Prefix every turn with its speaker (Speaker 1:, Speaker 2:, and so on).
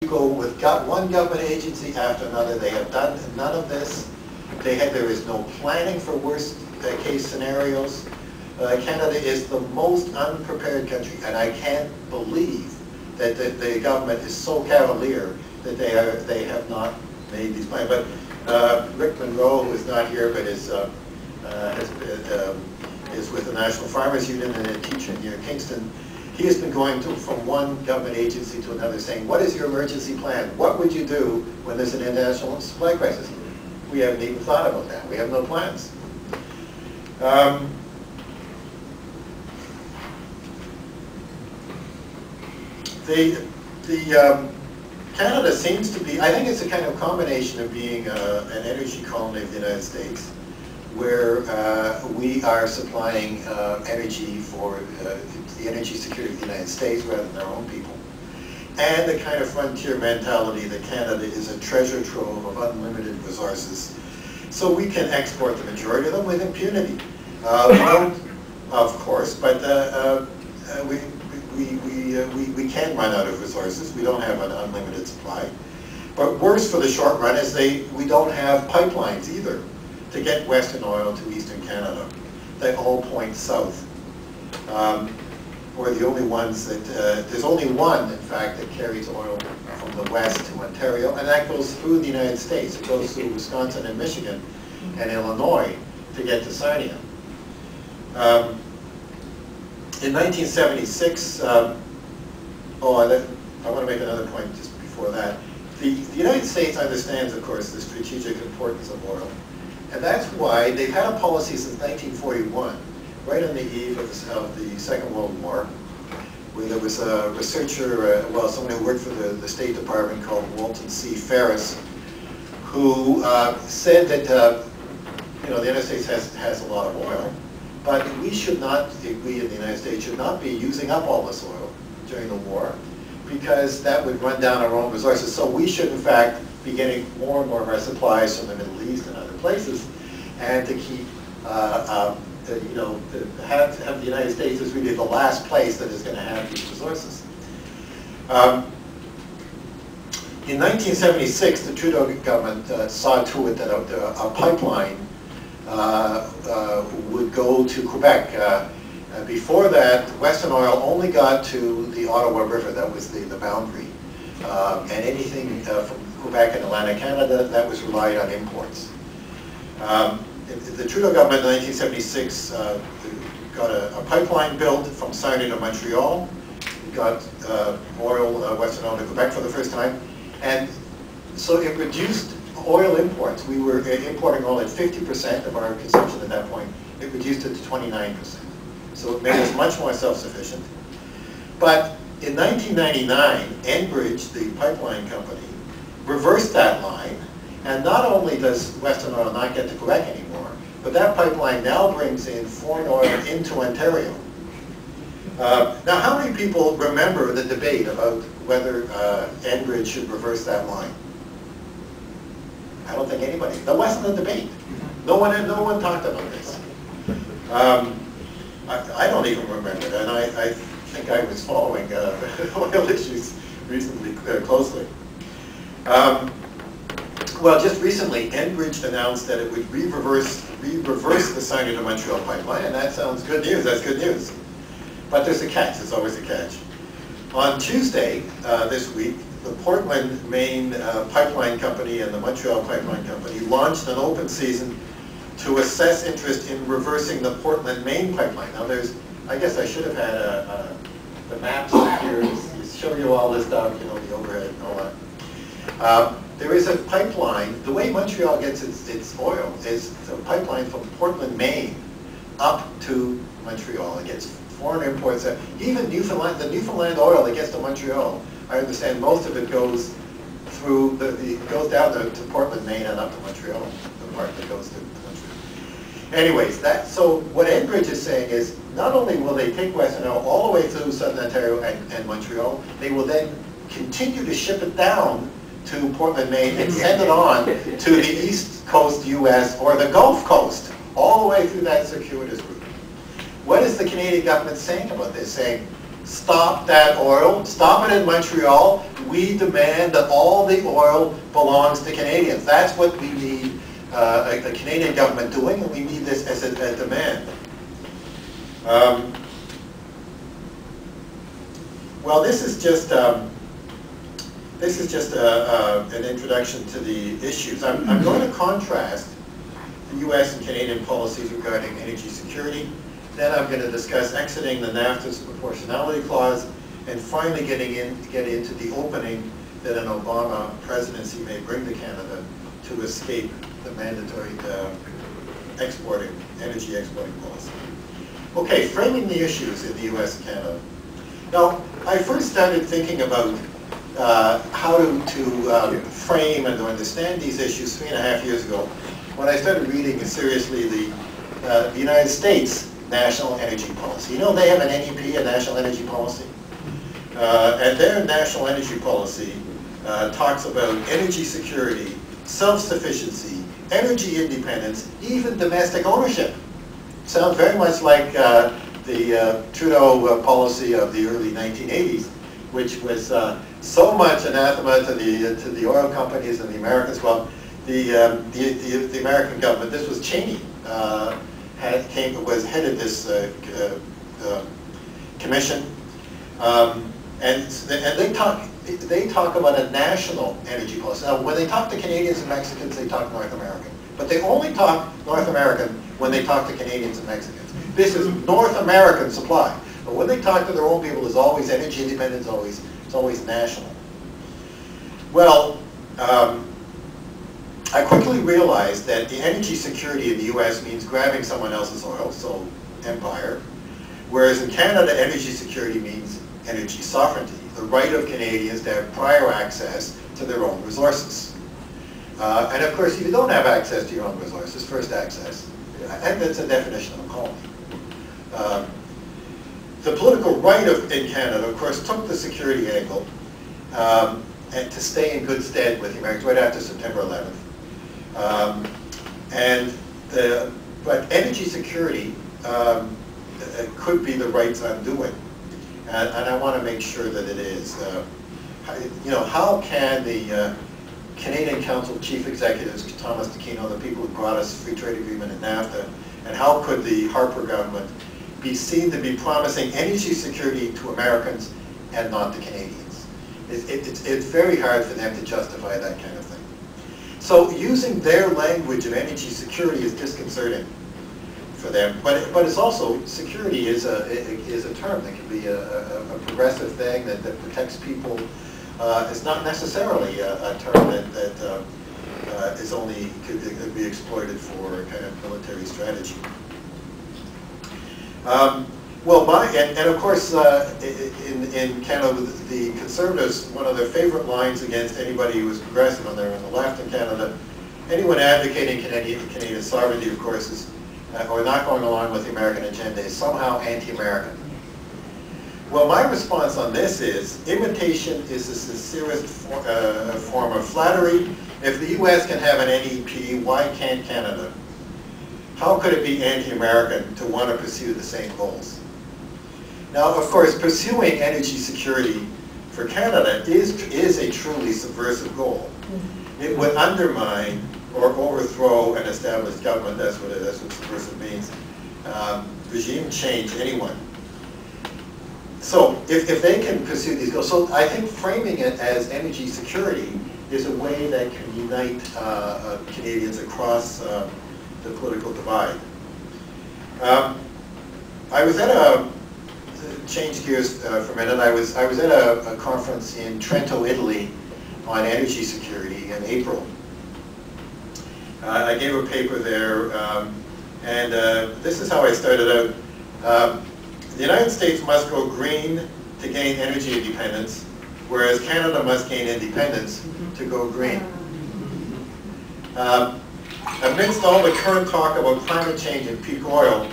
Speaker 1: go with one government agency after another. They have done none of this. There is no planning for worst case scenarios. Canada is the most unprepared country, and I can't believe that the government is so cavalier that they have not made these plans. But Rick Monroe, who is not here, but is with the National Farmers Union and a teacher near Kingston, he has been going from one government agency to another saying, what is your emergency plan? What would you do when there's an international supply crisis? We haven't even thought about that. We have no plans. Canada seems to be, I think it's a kind of combination of being an energy colony of the United States, where we are supplying energy for the energy security of the United States rather than our own people, and the kind of frontier mentality that Canada is a treasure trove of unlimited resources, so we can export the majority of them with impunity. We don't, of course, but we can run out of resources. We don't have an unlimited supply. But worse for the short run is we don't have pipelines either to get Western oil to Eastern Canada. They all point south. We're the only ones that, there's only one, in fact, that carries oil from the west to Ontario, and that goes through the United States. It goes through Wisconsin and Michigan and Illinois to get to Sarnia. In 1976, I want to make another point just before that. The United States understands, of course, the strategic importance of oil. And that's why they've had a policy since 1941, right on the eve of the Second World War, where there was a researcher, someone who worked for the State Department called Walton C. Ferris, who said that the United States has a lot of oil, but we should not, we in the United States should not be using up all this oil during the war, because that would run down our own resources. So we should, in fact, be getting more and more of our supplies from the Middle East and other places, and to keep, to have the United States as really the last place that is going to have these resources. In 1976, the Trudeau government saw to it that a pipeline would go to Quebec. Before that, Western oil only got to the Ottawa River. That was the boundary. And anything from Quebec and Atlantic Canada, that was relied on imports. The Trudeau government in 1976 got a pipeline built from Sarnia to Montreal. We got Western oil to Quebec for the first time. And so it reduced oil imports. We were importing oil at 50% of our consumption at that point. It reduced it to 29%. So it made us much more self-sufficient. But in 1999, Enbridge, the pipeline company, reversed that line. And not only does Western oil not get to Quebec anymore, but that pipeline now brings in foreign oil into Ontario. Now, how many people remember the debate about whether Enbridge should reverse that line? I don't think anybody. There wasn't a debate. No one talked about this. I don't even remember it, and I think I was following oil issues reasonably closely. Well, just recently, Enbridge announced that it would reverse the Sarnia to Montreal pipeline, and that sounds good news. That's good news. But there's a catch. There's always a catch. On Tuesday this week, the Portland, Maine Pipeline Company and the Montreal Pipeline Company launched an open season to assess interest in reversing the Portland, Maine pipeline. Now I guess I should have had the maps up here to show you all this stuff, the overhead and all that. There is a pipeline. The way Montreal gets its oil is a pipeline from Portland, Maine up to Montreal. It gets foreign imports. Even Newfoundland, the Newfoundland oil that gets to Montreal, I understand most of it goes through, goes down to Portland, Maine and up to Montreal, the part that goes to Montreal. Anyways, so what Enbridge is saying is, not only will they take Western oil all the way through Southern Ontario and Montreal, they will then continue to ship it down to Portland, Maine and send it on to the East Coast US or the Gulf Coast, all the way through that circuitous route. What is the Canadian government saying about this? Saying, stop that oil, stop it in Montreal. We demand that all the oil belongs to Canadians. That's what we need a Canadian government doing, and we need this as a demand. Well, this is just an introduction to the issues. I'm going to contrast the U.S. and Canadian policies regarding energy security. Then I'm going to discuss exiting the NAFTAs proportionality clause, and finally get into the opening that an Obama presidency may bring to Canada to escape the mandatory energy exporting policy. Okay, framing the issues in the U.S. and Canada. Now, I first started thinking about how to frame and to understand these issues 3.5 years ago, when I started reading seriously the United States National Energy Policy. You know, they have an NEP, a National Energy Policy. And their National Energy Policy talks about energy security, self-sufficiency, energy independence, even domestic ownership. Sounds very much like the Trudeau policy of the early 1980s, which was so much anathema to the oil companies and the Americans. Well, the American government, this was Cheney, headed this commission, and they talk about a national energy policy. Now, when they talk to Canadians and Mexicans, they talk North American, but they only talk North American when they talk to Canadians and Mexicans. This is North American supply, but when they talk to their own people, there's always energy independence. It's always national. Well, I quickly realized that the energy security in the U.S. means grabbing someone else's oil, so empire, whereas in Canada, energy security means energy sovereignty, the right of Canadians to have prior access to their own resources. And of course, if you don't have access to your own resources, first access, and that's a definition of a colony. The political right in Canada, of course, took the security angle and to stay in good stead with the Americans right after September 11th. But energy security could be the right's undoing, and I want to make sure that it is. How can the Canadian Council Chief Executives, Thomas Taquino, the people who brought us free trade agreement in NAFTA, and how could the Harper government be seen to be promising energy security to Americans and not to Canadians? It's very hard for them to justify that kind of thing. So using their language of energy security is disconcerting for them, but it's also, security is a term that can be a progressive thing that protects people. It's not necessarily a term that is only could be exploited for kind of military strategy. And of course, in Canada, the Conservatives, one of their favorite lines against anybody who is progressive on the left in Canada, anyone advocating Canadian sovereignty, of course, is, or not going along with the American agenda, is somehow anti-American. Well, my response on this is, imitation is the sincerest form of flattery. If the U.S. can have an NEP, why can't Canada? How could it be anti-American to want to pursue the same goals? Now, of course, pursuing energy security for Canada is a truly subversive goal. It would undermine or overthrow an established government. That's what subversive means. Regime change, anyone. So if they can pursue these goals, so I think framing it as energy security is a way that can unite Canadians across the political divide. I was at change gears for a minute. I was at a conference in Trento, Italy on energy security in April. I gave a paper there, and this is how I started out. The United States must go green to gain energy independence, whereas Canada must gain independence to go green. Amidst all the current talk about climate change and peak oil,